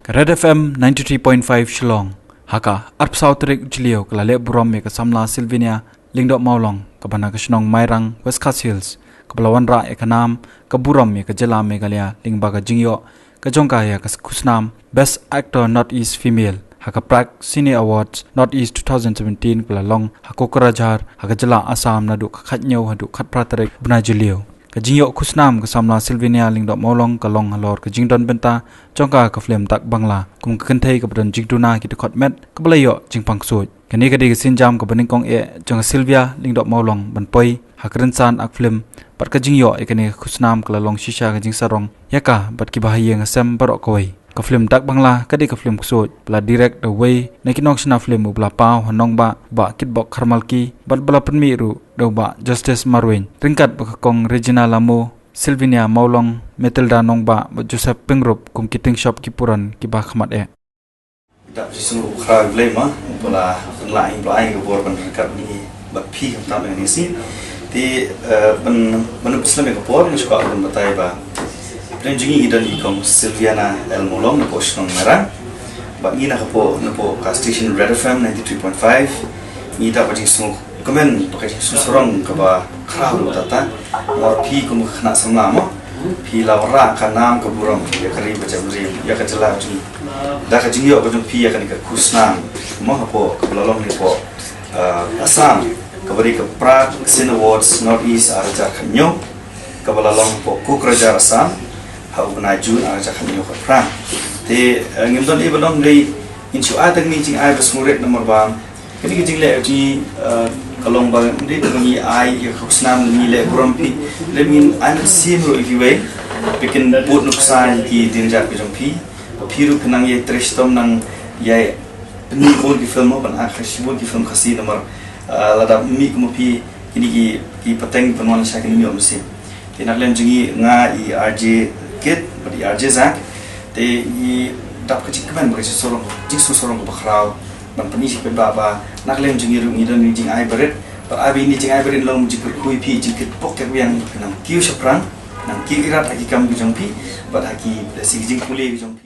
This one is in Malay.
Red FM 93.5 Shillong haka arp sautrik jilio kelale buram me kasamla Silvinia lingdok maulong kabana kashnong mairang West Coast Hills kabalawan ra ekanam kaburam me kajela megalia lingba ka jingyo kajongka ya kusnam Best Actor Northeast Female haka prak Senior Awards Northeast 2017 kalalong hakokarajar haka jela Assam nadu khatnyo hadu khatpratarek buna jilio kajingyo kusnam kasamla Silvinia lingdok maulong kalong halor kajingdon benta jongka ka film tak bangla kum kenthei ka bran jigduna ki khot met kablayo jingpang soj kani kadi sinjam ka baningkong e jong Silvia lingdok maulong banpoi hakren san ak film pat ka jingyo e kani kusnam kalalong shisha ka jingsarong yaka bat ki bahaye ngasem barok koi ka film tak bangla kadi ka film soj bla direct the way nakinong sna film ubla paw hanong ba kitbok kharmalki bat bala penmiru doba Justice Marwin ringkat bakakong Regina Lamo Silvinia Maulong Metelda Nongba Joseph Pengrop kum kiting shop kipuran kiba khamat e tak sungguh khara glema pula lain lain ke bor ringkat ni bapi tam ni si ti ben Islam ke bor ni suka ulun batai ba prenjingi idali kom Silviana El Maulong na post nong merah ba ina kapo ka station Red FM 93.5 ni tak bajing sungguh komen pakai susurong kaba crowd tata war pi kum khna samla mo pi lawra kanam ka buram ya kari baca buri ya ka jela ju da ka jingyo ka pi ya kan ka kusna mo hapo ka lalong ni po Assam ka bari ka Prague Sin Awards Northeast arja khanyo ka lalong po Kokrajar Assam ha ubna ju arja khanyo ka pra te ngimdon i balong dei inchu atang ni jing ai basmuret nomor ba kini jingle ji kalong bang di ni ai ya kusnam ni le grumpy le min an simro ikiwe bikin bot nuksan ki dinja ke jompi piru kenang ye trestom nang ye ni bol ki film ban akhir bol ki film khasi nomor lada mi kumopi kini ki pateng penwan sakin mi omsi tinak lem jingi nga i RJ kit badi RJ zak te i dap ke cikman bagi sorong jiksu sorong bakrau ban penisi pe baba naklem jingiru ngidon jing ai beret ba abi ni jing ai beret long jikur kui pi jikit poket yang nang kiu shapran nang kiu irat haki kam jong pi ba haki si jing kule jong pi